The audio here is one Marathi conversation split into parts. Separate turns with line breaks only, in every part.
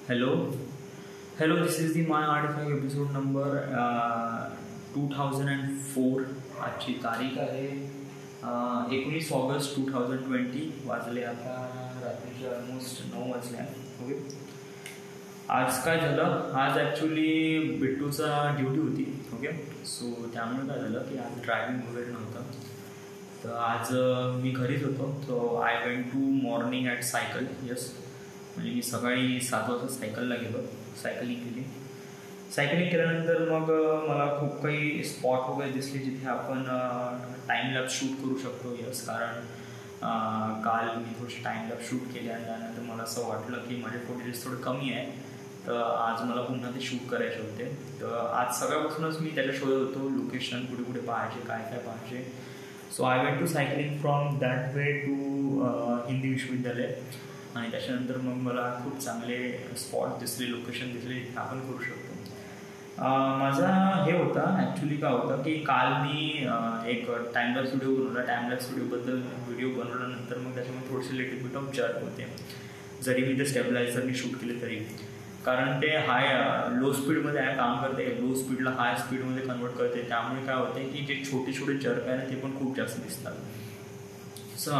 Hello, hello. This is the My Artifact episode number 2004. आजची तारीख आहे 19 ऑगस्ट 2020. वाजले आता रात्रीचे ऑलमोस्ट 9 वाजले. ओके, आज काय झालं, आज ॲक्च्युली बिट्टूचा ड्युटी होती. ओके, सो त्यामुळे काय झालं की आज ड्रायव्हिंग वगैरे नव्हतं, तर आज मी घरीच होतो. So I went to morning at cycle. Yes, म्हणजे मी सकाळी 7 वाजता सायकलला गेलो, सायकलिंग केली. सायकलिंग केल्यानंतर मग मला खूप काही स्पॉट वगैरे दिसले जिथे आपण टाईमलॅप्स शूट करू शकतो. यस, कारण काल मी थोडेसे टाईमलॅप्स शूट केले आणि त्यानंतर मला असं वाटलं की माझे फुटेजेस थोडे कमी आहे, तर आज मला पुन्हा ते शूट करायचे होते. तर आज सगळ्यापासूनच मी त्याला शोधत होतो लोकेशन, कुठे कुठे पाहायचे, काय काय पाहायचे. So I went to cycling from that way to Hindi Vishwavidyalaya. आणि त्याच्यानंतर मग मला खूप चांगले स्पॉट दिसले, लोकेशन दिसले जिथे आपण करू शकतो. माझा हे होता ॲक्च्युली काय होतं की काल मी एक टाईमलॅप्स व्हिडिओ बनवला. टाईमलॅप्स व्हिडिओबद्दल व्हिडिओ बनवल्यानंतर मग त्याच्यामध्ये थोडेसे लिटिल बिट ऑफ जर्क होते, जरी मी ते स्टेबलायझरनी शूट केले तरी. कारण ते लो स्पीडमध्ये काम करते, लो स्पीडला हाय स्पीडमध्ये कन्वर्ट करते. त्यामुळे काय होते की जे छोटे छोटे जर्क आहे ना ते पण खूप जास्त दिसतात. सो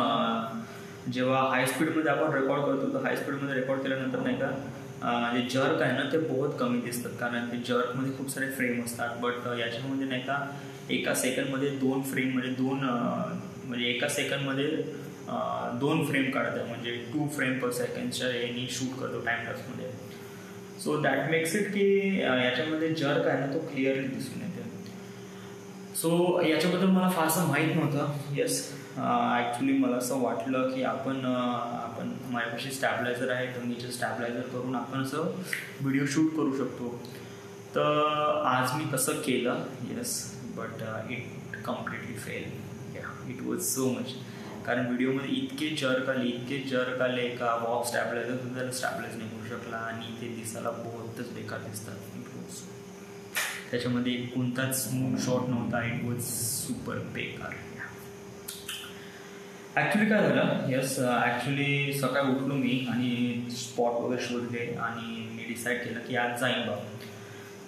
जेव्हा हाय स्पीडमध्ये आपण रेकॉर्ड करतो, तर हाय स्पीडमध्ये रेकॉर्ड केल्यानंतर नाही का जे जर्क आहे ना ते बहुत कमी दिसतात, कारण ते जर्कमध्ये खूप सारे फ्रेम असतात. बट याच्यामध्ये नाही का एका सेकंडमध्ये 2 फ्रेम म्हणजे एका सेकंडमध्ये 2 फ्रेम काढतं, म्हणजे 2 फ्रेम पर सेकंडच्या याने शूट करतो टाईमलॅप्समध्ये. सो दॅट मेक्स इट की याच्यामध्ये जर्क आहे ना तो क्लिअरली दिसून येते. सो याच्याबद्दल मला फारसं माहीत नव्हतं. येस, ॲक्च्युली मला असं वाटलं की आपण माझ्यापाशी स्टॅबलायझर आहे, तर मी स्टॅबलायझर करून आपण असं व्हिडिओ शूट करू शकतो. तर आज मी तसं केलं. Yes, but it completely fail. It was so much, कारण व्हिडिओमध्ये इतके जर्क आले का वॉक स्टॅबलायझर सुद्धा स्टॅबलायझ नाही करू शकला आणि ते दिसायला बहुतच बेकार दिसतात. त्याच्यामध्ये कोणताच स्मूथ शॉट नव्हता. इट वॉज सुपर बेकार. ॲक्च्युली काय झालं, येस, ॲक्च्युली सकाळी उठलो मी आणि स्पॉट वगैरे शोधले आणि मी डिसाईड केलं की आज जाईन बाबा.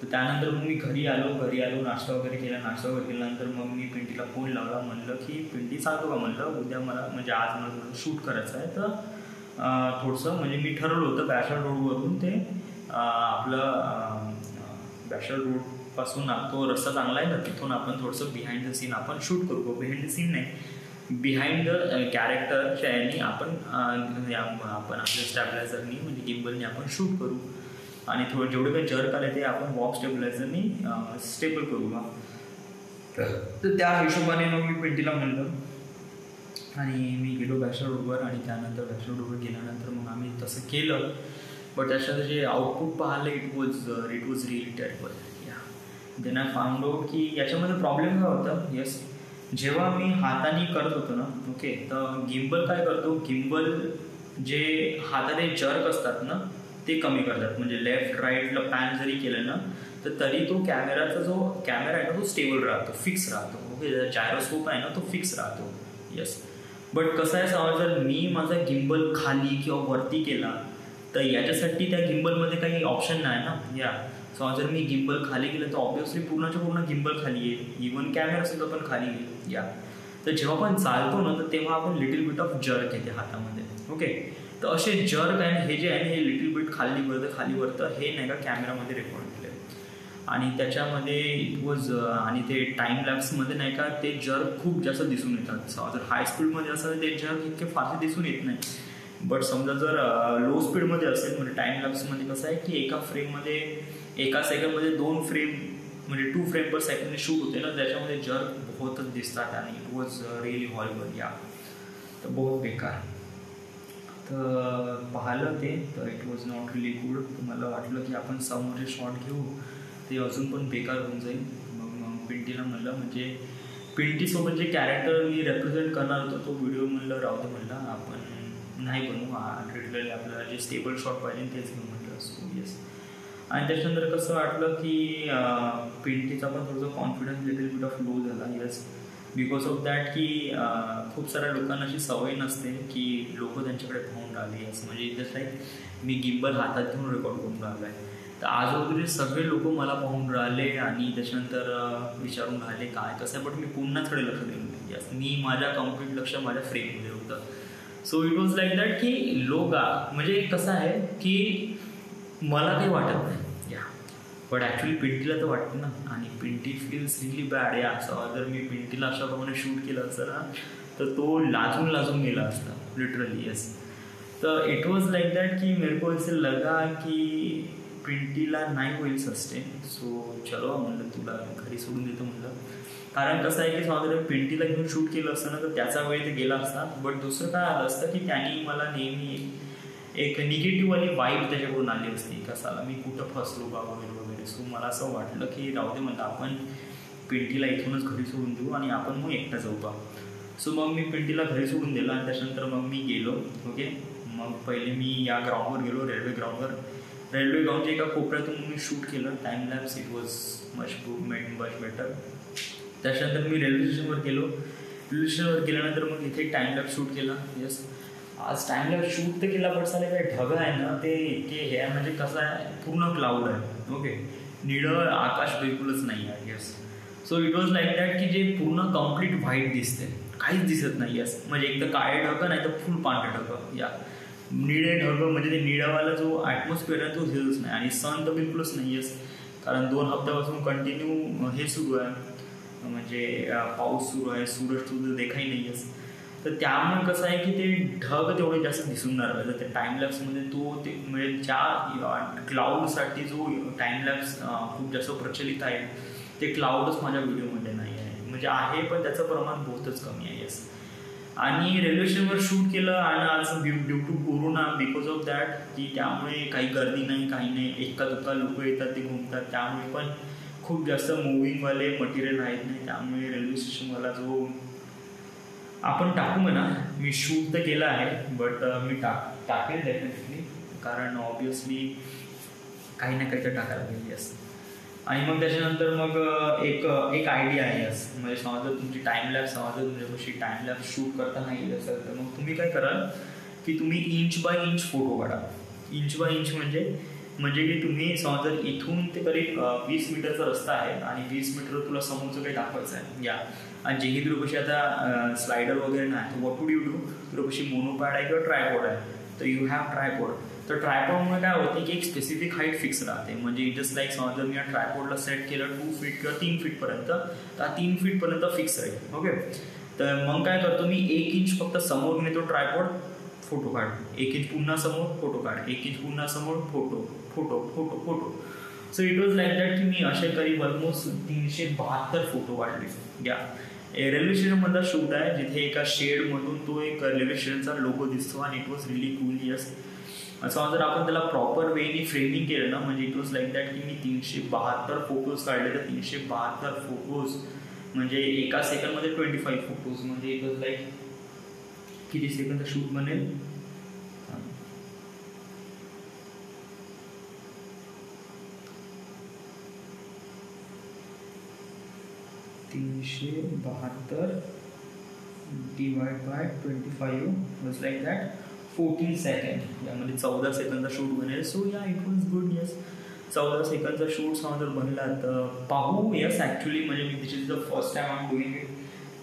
तर त्यानंतर मग मी घरी आलो, नाश्ता वगैरे केल्यानंतर मग मी पिंटीला फोन लावला. म्हणलं की पिंटी चालतो का, म्हणलं उद्या मला म्हणजे आज मला थोडं शूट करायचं आहे. तर थोडंसं म्हणजे मी ठरवलं होतं बॅशर रोडवरून ते आपलं बॅशर रोडपासून तो रस्ता चांगला आहे ना, तिथून आपण थोडंसं बिहाइंड द सीन आपण शूट करू. बिहाइंड द सीन नाही, बिहाइंड द कॅरेक्टरच्या याने आपण आपल्या स्टॅबलायझरनी म्हणजे गिम्बलनी आपण शूट करू आणि जेवढे काही जर्क आले ते आपण वॉक स्टेबलायझरनी स्टेबल करू का. तर त्या हिशोबाने मग मी पिंटीला म्हणलं आणि मी गेलो बॅशर रोडवर. आणि त्यानंतर बॅशर रोडवर गेल्यानंतर मग आम्ही तसं केलं. बट त्याच्यात जे आउटपुट पाहिलं it was really terrible. Then I found out की याच्यामध्ये प्रॉब्लेम काय होता. येस, जेव्हा मी हाताने करत होतो ना, ओके, तर गिम्बल काय करतो, गिम्बल जे हाताने जर्क असतात ना ते कमी करतात. म्हणजे लेफ्ट राईटला पॅन जरी केलं ना तर तरी तो कॅमेराचा जो कॅमेरा आहे ना तो स्टेबल राहतो, फिक्स राहतो. ओके, जायरोस्कोप आहे ना तो फिक्स राहतो. येस, बट कसं आहे समजा जर मी माझा गिम्बल खाली किंवा वरती केला तर याच्यासाठी त्या गिम्बलमध्ये काही ऑप्शन नाही ना. समजा जर मी गिम्बल खाली केलं तर ऑब्व्हियसली पूर्णच्या पूर्ण गिम्बल खाली येईल, इव्हन कॅमेरा सुद्धा पण खाली येईल. तर जेव्हा आपण चालतो ना तर तेव्हा आपण लिटिल बिट ऑफ जर्क येते हातामध्ये. ओके, तर असे जर्क आहे हे जे आहे हे लिटिल बिट खाली वरतं हे नाही का कॅमेरामध्ये रेकॉर्ड केले. आणि त्याच्यामध्ये इट वॉज आणि ते टाईमलॅप्समध्ये नाही का ते जर्क खूप जास्त दिसून येतात. जर हाय स्पीडमध्ये असेल ते जर्क इतके फारसे दिसून येत नाही. बट समजा जर लो स्पीडमध्ये असेल म्हणजे टाईमलॅप्समध्ये कसं आहे की एका सेकंडमध्ये 2 फ्रेम म्हणजे 2 फ्रेम पर सेकंड शूट होते ना, त्याच्यामध्ये जर्क बहुतच दिसतात आणि इट वॉज रिअली हॉरिबल. तर बहुत बेकार. तर पाहिलं ते, तर it was not really good. मला वाटलं की आपण समोरचे शॉट घेऊ, ते अजून पण बेकार होऊन जाईल. मग पिंटीला म्हणलं, म्हणजे पिंटीसोबत जे कॅरेक्टर मी रेप्रेझेंट करणार होतो तो व्हिडिओ म्हणलं राहू दे, म्हणलं आपण नाही बनवू. रेग्युलरली आपल्याला जे स्टेबल शॉट पाहिजे तेच घेऊ म्हटलं. सो येस, आणि त्याच्यानंतर कसं वाटलं की पिंटीचा पण थोडंसं confidence little bit of low झाला. येस, बिकॉज ऑफ दॅट की खूप साऱ्या लोकांना अशी सवय नसते की लोक त्यांच्याकडे पाहून राहिले, असं म्हणजे जस्ट लाईक मी गिम्बल हातात घेऊन रेकॉर्ड करून राहिलो आहे. तर आज वगैरे सगळे लोक मला पाहून राहिले आणि त्याच्यानंतर विचारून राहिले काय कसं आहे, बट मी पुन्हाकडे लक्ष देऊन यस मी माझ्या कम्प्लीट लक्ष माझ्या फ्रेममध्ये होतं. So it was like that की लोक म्हणजे कसं आहे की मला काही वाटत नाही या, बट ॲक्च्युली पिंटीला तर वाटतं ना, आणि पिंटी फील्स रिली बॅड या. असं जर मी पिंटीला अशाप्रमाणे शूट केलं असतं ना तर तो लाजून गेला असता लिटरली यस. तर इट वॉज लाईक दॅट की मेरे को ऐसे लगा की पिंटीला नाही होईल सस्टेन. सो चलो म्हणलं तुला घरी सोडून देतो म्हणलं, कारण कसं आहे की समजा पिंटीला घेऊन शूट केलं असतं ना तर त्याचा वेळ ते गेला असता. बट दुसरं काय आलं असतं की त्यांनी मला नेहमी एक निगेटिव्हवाली वाईब त्याच्याकडून आली असती, कसाला मी कुठं फसलो बा वगैरे वगैरे. सो मला असं वाटलं की राहू दे म्हणलं आपण पिंटीला इथूनच घरी सोडून देऊ आणि आपण मग एकटा जाऊ बा. सो मग मी पिंटीला घरी सोडून दिलं आणि त्याच्यानंतर मग मी गेलो. ओके, मग पहिले मी या ग्राउंडवर गेलो, रेल्वे ग्राउंडच्या एका कोपऱ्यातून मी शूट केलं time lapse. It was much better. त्याच्यानंतर मी रेल्वे स्टेशनवर गेल्यानंतर मग इथे टाईम लॅप्स शूट केला. यस, आज टाईम लॅप्स शूट तर केला, बट साले काय ढग आहे ना ते हे आहे, म्हणजे कसं आहे पूर्ण क्लाउड आहे. ओके, निळं आकाश बिलकुलच नाही आहे. Yes, so it was like that की जे पूर्ण कम्प्लीट व्हाईट दिसते, काहीच दिसत नाही. यस, म्हणजे एक तर काळे ढग नाही तर फुल पांढरे ढग या. निळे ढग म्हणजे ते निळावाला जो ॲटमॉस्फिअर आहे तो दिसतच नाही, आणि सन तर बिलकुलच नाही. यस, कारण 2 हप्त्यापासून कंटिन्यू हे सुरू आहे, म्हणजे पाऊस सुरू आहे, सूरज तुझं देखाही नाही. यस, तर त्यामुळे कसं आहे की ते ढग तेवढे जास्त दिसून नाही राहिलं त्या टाईमलॅप्समध्ये. तो ते म्हणजे ज्या क्लाउडसाठी जो टाईमलॅप्स खूप जास्त प्रचलित आहे ते क्लाउडच माझ्या व्हिडिओमध्ये नाही आहे, म्हणजे आहे पण त्याचं प्रमाण बहुतच कमी आहे. यस, आणि रेल्वे स्टेशनवर शूट केलं आणि आज due to corona because of that की त्यामुळे काही गर्दी नाही काही नाही, एका दुका लोक येतात ते घुमतात, त्यामुळे पण खूप जास्त मुव्हिंगवाले मटेरियल आहेत नाही, त्यामुळे रेल्वे स्टेशनवाला जो आपण टाकू म्हणा, मी शूट तर केलं आहे बट मी टाकेल डेफिनेटली, कारण ऑब्वियसली काही ना काही तर टाकायला पाहिजे. यस, आणि मग त्याच्यानंतर मग एक आयडिया आहे. यस, म्हणजे समजा तुमची टाईमलॅप्स तुमच्यापाशी टाईमलॅप्स शूट करता नाही येत असेल तर मग तुम्ही काय कराल की तुम्ही इंच बाय इंच फोटो काढा. इंच बाय इंच म्हणजे की तुम्ही समजा इथून ते करीब 20 मीटरचा रस्ता आहे आणि 20 मीटर तुला समोरचं काही दाखवायचं आहे या, आणि जेही तुझ्यापाशी आता स्लायडर वगैरे नाही, तर व्हॉट वुड यू डू, तुझ्यापाशी मोनोपॅड आहे किंवा ट्रायपॉड आहे, तर यू हॅव ट्रायपॉड. तर ट्रायपॉडमुळे काय होते की एक स्पेसिफिक हाईट फिक्स राहते, म्हणजे जस्ट लाईक समजा मी या ट्रायपॉडला सेट केलं 2 फीट किंवा 3 फीटपर्यंत, तर 3 फीटपर्यंत फिक्स राहील. ओके, तर मग काय करतो मी 1 इंच फक्त समोर नेतो ट्रायपॉड, फोटो काढ, 1 इंच पुन्हा समोर फोटो काढ, 1 इंच पुन्हा समोर photo. So it was like that की मी असे करीब ऑलमोस्ट 372 फोटो काढले. या रेल्वे स्टेशनमधला शूट आहे जिथे एका शेडमधून तो एक रेल्वे स्टेशनचा लोगो दिसतो, आणि it was relief cool. Yes, असं जर आपण त्याला प्रॉपर वेनी फ्रेमिंग केलं ना, म्हणजे इट वॉज लाईक दॅट की मी 372 फोटोज काढले. तर 372 फोटोज म्हणजे एका सेकंडमध्ये 25 फोटोज, म्हणजे इट वॉज लाईक किती सेकंडचा शूट बनेल, 372 divide by 25 was like that 14 second, यामध्ये 14 सेकंडचा शूट बनेल. सो या इट वॉज गुड. यस, 14 सेकंडचा शूट समजा जर बनला तर पाहू. यस, ॲक्च्युली म्हणजे मी this is the first time I am doing it.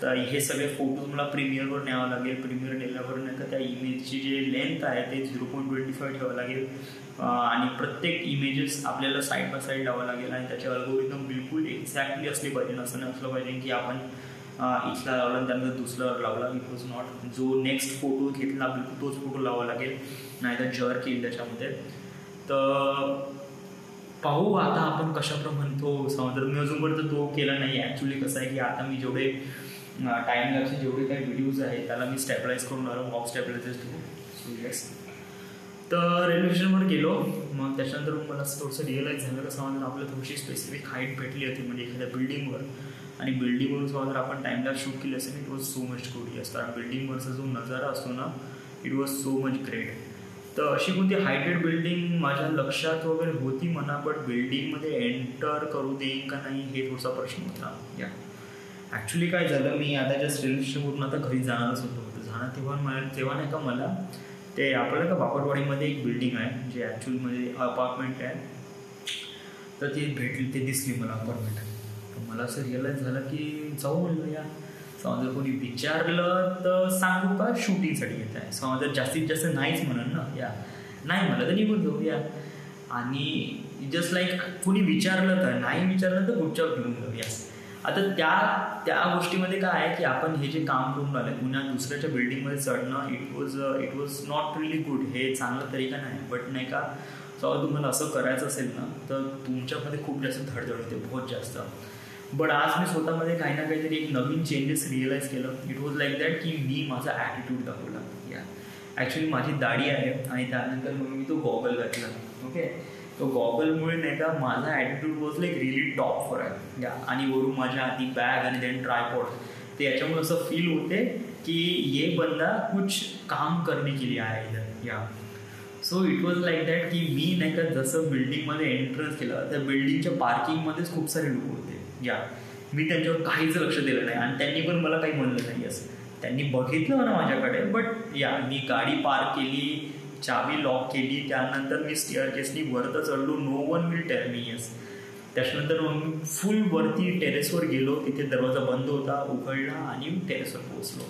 तर हे सगळे फोटोज मला प्रीमियरवर न्यावं लागेल. प्रीमियर नेल्यावर नाही तर त्या इमेजची जे लेंथ आहे ते 0.25 ठेवावं लागेल, आणि प्रत्येक इमेजेस आपल्याला साईड बाय साईड लावावं लागेल, आणि त्याचे अल्गोरिदम बिलकुल एक्झॅक्टली असले पाहिजे. असं नसलं पाहिजे की आपण इथला लावला आणि त्यानंतर दुसरा लावला. इट वॉज नॉट, जो नेक्स्ट फोटो घेतला बिलकुल तोच फोटो लावावा लागेल, नाहीतर जर्क येईल त्याच्यामध्ये. तर पाहू आता आपण कशाप्रमाणे म्हणतो. समजा मी अजूनपर्यंत तो केला नाही. ॲक्च्युली कसं आहे की आता मी जेवढे टाईमलॅप्सचे जेवढे काही व्हिडिओज आहेत त्याला मी स्टॅबलाइज करून आलो, बॉक्स स्टॅबलायझर्स ठेवून. सो येस, तर रेल्वे स्टेशनवर गेलो. मग त्याच्यानंतर मग मला थोडंसं रिअलाईज झालं का समजा आपल्याला थोडीशी स्पेसिफिक हाईट भेटली होती, म्हणजे एखाद्या बिल्डिंगवर, आणि बिल्डिंगवरून समजा आपण टाईमलॅप्स शूट केली असेल. It was so much good. Yes, कारण बिल्डिंगवरचा जो नजारा असतो ना, it was so much great. तर अशी कोणती हायटेड बिल्डिंग माझ्या लक्षात वगैरे होती म्हणा, बट बिल्डिंगमध्ये एंटर करू देईन का नाही हे थोडासा प्रश्न होता. या ॲक्च्युली काय झालं, मी आता जस्ट रेल्वे स्टेशनवरून आता घरी जाणारच होतो. तेव्हा नाही का मला ते आपल्याला का बापटवाडीमध्ये एक बिल्डिंग आहे जे ॲक्च्युअलमध्ये अपार्टमेंट आहे, तर ते दिसली मला अपार्टमेंट. तर मला असं रिअलाईज झालं की जाऊ म्हणलं या. समजा कोणी विचारलं तर सांगू का शूटिंगसाठी येत आहे. समजा जास्तीत जास्त नाहीच म्हणून ना या, नाही मला तर निघून जाऊ या. आणि जस्ट लाईक कोणी विचारलं तर, नाही विचारलं तर पुढच्या घेऊन जाऊ या. आता त्या गोष्टीमध्ये काय आहे की आपण हे जे काम करून राहिलं पुन्हा दुसऱ्याच्या बिल्डिंगमध्ये चढणं, it was not really good. हे चांगला तरीका नाही. बट नाही का, जेव्हा तुम्हाला असं करायचं असेल ना तर तुमच्यामध्ये खूप जास्त धडधड होते, बहुत जास्त. बट आज मी स्वतःमध्ये काही ना काहीतरी एक नवीन चेंजेस रिअलाईज केलं. इट वॉज लाईक दॅट की मी माझा ॲटिट्यूड दाखवला या. ॲक्च्युली माझी दाढी आहे आणि त्यानंतर मग मी तो गॉगल घातला. ओके, तो गॉगलमुळे नाही का माझा ॲटिट्यूड वॉज लाईक रिअली टॉपवर आहे या. आणि वरून माझ्या हाती बॅग आणि देन ट्रायपॉड, ते याच्यामुळे असं फील होते की ये बंदा कुछ काम करने के लिए आहे इधर या. So it was like that की मी नाही का जसं बिल्डिंगमध्ये एंट्रन्स केलं, त्या बिल्डिंगच्या पार्किंगमध्येच खूप सारे लोक होते या. मी त्यांच्यावर काहीच लक्ष दिलं नाही आणि त्यांनी पण मला काही म्हणलं नाही. असं त्यांनी बघितलं म्हणा माझ्याकडे, बट या मी गाडी पार्क केली, चावी लॉक केली, त्यानंतर मी स्टेअरकेसनी वरतं चढलो. No one will tell me yes. त्याच्यानंतर मग मी फुल वरती टेरेसवर गेलो. तिथे दरवाजा बंद होता, उघडला आणि टेरेसवर पोहोचलो.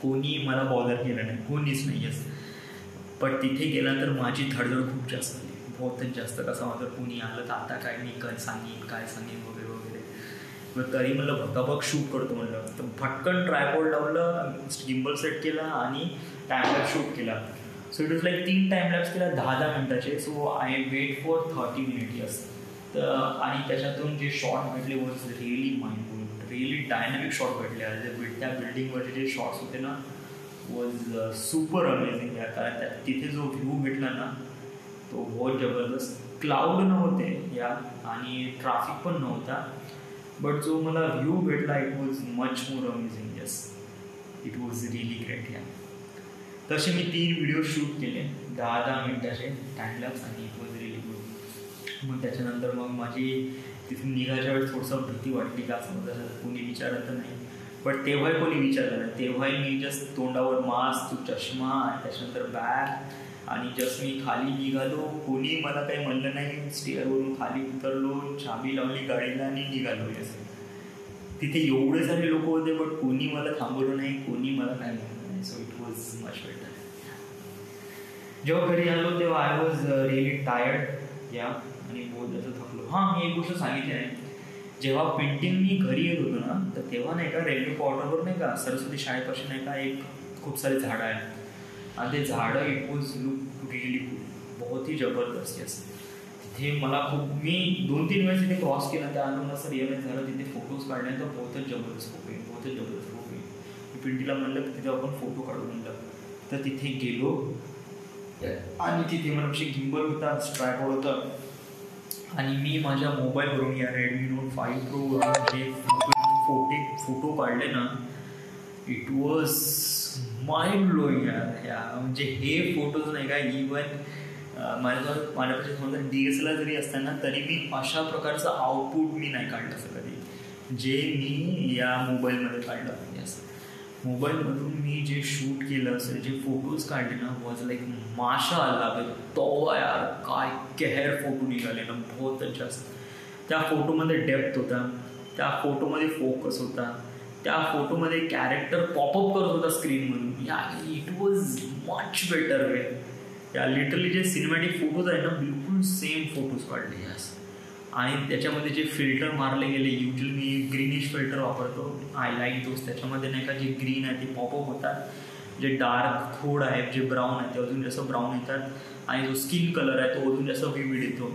कोणी मला बॉदर केलं नाही, कोणीच नाही येस. बट तिथे गेल्यानंतर माझी धडधड खूप जास्त झाली, बहुतच जास्त. कसं माझं कोणी आलं तर आता काय मी काय सांगेन वगैरे वगैरे. मग तरी म्हणलं भकाभक शूट करतो म्हणलं, तर भटकन ट्रायपॉड लावलं, गिम्बल सेट केला आणि टाइमलॅप्स शूट केला. So it was like 3 timelapse केला 10-10 मिनिटाचे. So I wait for 30 minute yes. तर आणि त्याच्यातून जे शॉट भेटले was really mindful, really dynamic shot भेटले. त्या बिल्डिंगवरचे जे शॉट्स होते ना वॉज सुपर अमेझिंग या. कारण तिथे जो व्ह्यू भेटला ना तो बहुत जबरदस्त. क्लाउड नव्हते या आणि ट्रॅफिक पण नव्हता, बट जो मला व्ह्यू भेटला it was much more amazing yes. It was really great या. तसे मी 3 व्हिडिओ शूट केले 10-10 मिनिटाचे टाइमलॅप्स आणि इट वॉज रिअली गुड. मग त्याच्यानंतर मग माझी तिथून निघायच्या वेळेस थोडंसं भीती वाटली का समजा कोणी विचारत नाही, बट तेव्हाही कोणी विचारलं नाही. तेव्हाही मी जस्ट तोंडावर मास्क, चष्मा आणि त्याच्यानंतर बॅग आणि जस्ट मी खाली निघालो. कोणी मला काही म्हणलं नाही. स्टेअरवरून खाली उतरलो, चाबी लावली गाडीला आणि निघालो येस. तिथे एवढे सारे लोक होते बट कोणी मला थांबवलं नाही, कोणी मला काय म्हणलं नाही. So it was much better. जेव्हा घरी आलो तेव्हा आय वॉज रिअली टायर्ड या आणि बहुत जास्त थकलो. हां, मी एक गोष्ट सांगितली नाही. जेव्हा पेंटिंग मी घरी येत होतो ना तर तेव्हा नाही का रेल्वे क्वार्टरवर नाही का सरस्वती शाळेपाशी नाही का एक खूप सारे झाडं आहेत आणि ते झाडं it was look really good, बहुत ही जबरदस्त यस. तिथे मला खूप मी 2-3 वेळेस तिथे क्रॉस केला, त्यानंतर असं रिअलाईज झालं तिथे फोटोज काढले तर बहुतच जबरदस्त फोटो आहे, बहुतच जबरदस्त फोटो आहे. मी पिंटीला म्हणलं की तिथे आपण फोटो काढू म्हणलं. तर तिथे गेलो आणि तिथे मला गिम्बल होता, ट्रायपॉड होता आणि मी माझ्या मोबाईलवरून या रेडमी नोट 5 प्रोवरून जे फोटो काढले ना इट वॉज माइंड ब्लोईंग या. म्हणजे हे फोटोज नाही का इवन माझ्यापाशी समजा DSLR जरी असताना तरी मी अशा प्रकारचं आउटपुट मी नाही काढलं असं कधी जे मी या मोबाईलमध्ये काढलं. यस, मोबाईलमधून मी जे शूट केलं असेल, जे फोटोज काढले ना वॉज लाईक माशाअल्लाह तो यार काय कहर फोटो निघाले ना, बहुतच जास्त. त्या फोटोमध्ये डेप्थ होता, त्या फोटोमध्ये फोकस होता, त्या फोटोमध्ये कॅरेक्टर पॉपअप करत होता स्क्रीनमधून या. It was much better way या. लिटरली जे सिनेमॅटिक फोटोज आहेत ना बिलकुल सेम फोटोज काढले यस. आणि त्याच्यामध्ये जे फिल्टर मारले गेले, युजली मी ग्रीनिश फिल्टर वापरतो, आय लाईक दोस्त. त्याच्यामध्ये नाही का जे ग्रीन आहे ते पॉपअप होतात, जे डार्क खोड आहे जे ब्राऊन आहे ते अजून जास्त ब्राऊन येतात आणि जो स्किन कलर आहे तो अजून जास्त विविड येतो.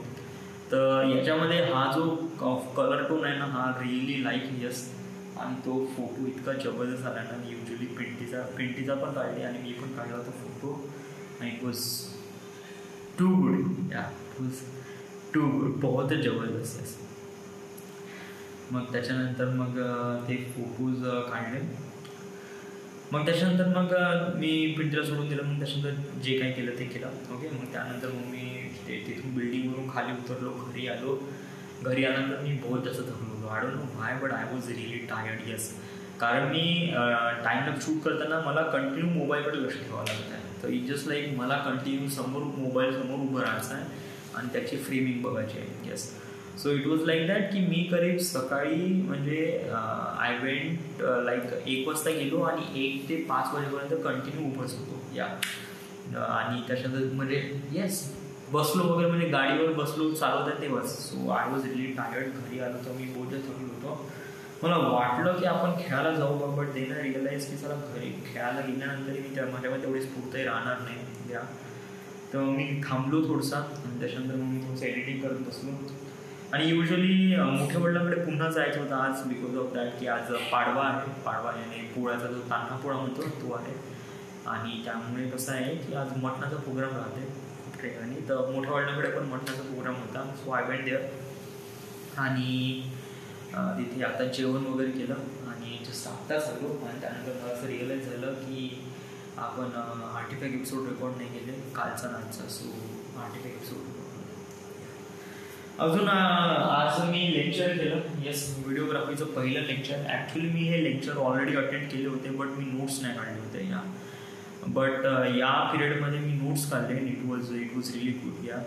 तर याच्यामध्ये हा जो कलर टोन आहे ना हा रिअली लाईक यस. आणि तो फोटो इतका जबरदस्त आला ना. युजली पिंटीचा पण काढले आणि मी पण काढला तो फोटो आणि इट वॉज टू गुड या. इट वॉज टू गुड, बहुत जबरदस्त यस. मग त्याच्यानंतर मग ते फोटोज काढले. मग त्याच्यानंतर मग मी पिंटीला सोडून दिलं. मग त्याच्यानंतर जे काही केलं ते केलं. ओके, मग त्यानंतर मग मी तिथून बिल्डिंगवरून खाली उतरलो, घरी आलो. घरी आल्यानंतर मी बहुत जास्त थकलो. I don't know why but I was really tired. Yes, कारण मी टाईमलॅप्स शूट करताना मला कंटिन्यू मोबाईलकडे लक्ष ठेवावं लागत आहे. तर इट जस्ट लाईक मला कंटिन्यू मोबाईल समोर उभं राहायचं आहे आणि त्याची फ्रेमिंग बघायची आहे. Yes, so it was like that की मी करीब सकाळी म्हणजे आय वेंट लाईक 1 वाजता गेलो आणि 1 ते 5 वाजेपर्यंत कंटिन्यू उभंच होतो. या आणि त्याच्यानंतर म्हणजे येस बसलो वगैरे, म्हणजे गाडीवर बसलो चालवतात तेव्हाच. So I was really tired. घरी आलो तर मी बोलत होतो. मला वाटलं की आपण खेळायला जाऊ बघ, बट देन आय रिअलाइज की चला घरी खेळायला गेल्यानंतर मी माझ्यामध्ये तेवढी स्फूर्ती राहणार नाही. या तर मी थांबलो थोडंसं आणि त्याच्यानंतर मग मी थोडंसं एडिटिंग करत बसलो. आणि युजली मोठ्या वडिलांकडे पुन्हा जायचं होतं आज, बिकॉज ऑफ दॅट की आज पाडवा आहे. पाडवा याने पोळ्याचा जो तान्हा पोळा म्हणतो तो आहे. आणि त्यामुळे कसं आहे की आज मटणाचा प्रोग्राम राहते ठिकाणी. तर मोठ्या वडिलांकडे पण मटणाचा प्रोग्राम होता. सो आय वेंट देअर आणि तिथे आता जेवण वगैरे केलं आणि जस्ट आत्ताच आलो. आणि त्यानंतर मला असं रिअलाईज झालं की आपण आर्टिफॅक्ट एपिसोड रेकॉर्ड नाही केले कालचा नाचचा. सो आर्टिफॅक्ट एपिसोड अजून आज मी लेक्चर केलं. येस, व्हिडिओग्राफीचं पहिलं लेक्चर. ॲक्च्युली मी हे लेक्चर ऑलरेडी अटेंड केले होते बट मी नोट्स नाही काढले होते. या बट या पिरियडमध्ये मी नोट्स काढले. It was really good. या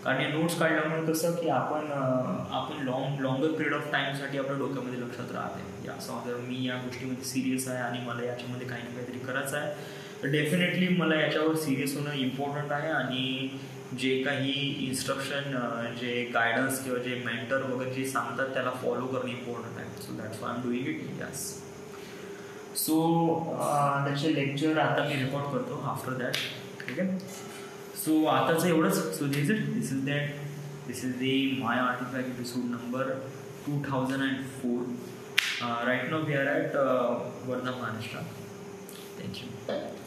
कारण या नोट्स काढल्यामुळे कसं की आपण लॉंगर पिरियड ऑफ टाईमसाठी आपल्या डोक्यामध्ये लक्षात राहते. या समजा मी या गोष्टीमध्ये सिरियस आहे आणि मला याच्यामध्ये काही ना काहीतरी करायचं आहे, तर डेफिनेटली मला याच्यावर सिरियस होणं इम्पॉर्टंट आहे. आणि जे काही इन्स्ट्रक्शन, जे गायडन्स किंवा जे मेंटर वगैरे जे सांगतात त्याला फॉलो करणं इम्पॉर्टंट आहे. So that's why I am doing it. Yes, so त्याचे लेक्चर आता मी रेकॉर्ड करतो आफ्टर दॅट. ठीक आहे, सो आताचं एवढंच. So this is the my artifact episode number 2004. Right now we are at Wardha Maharashtra. Thank you.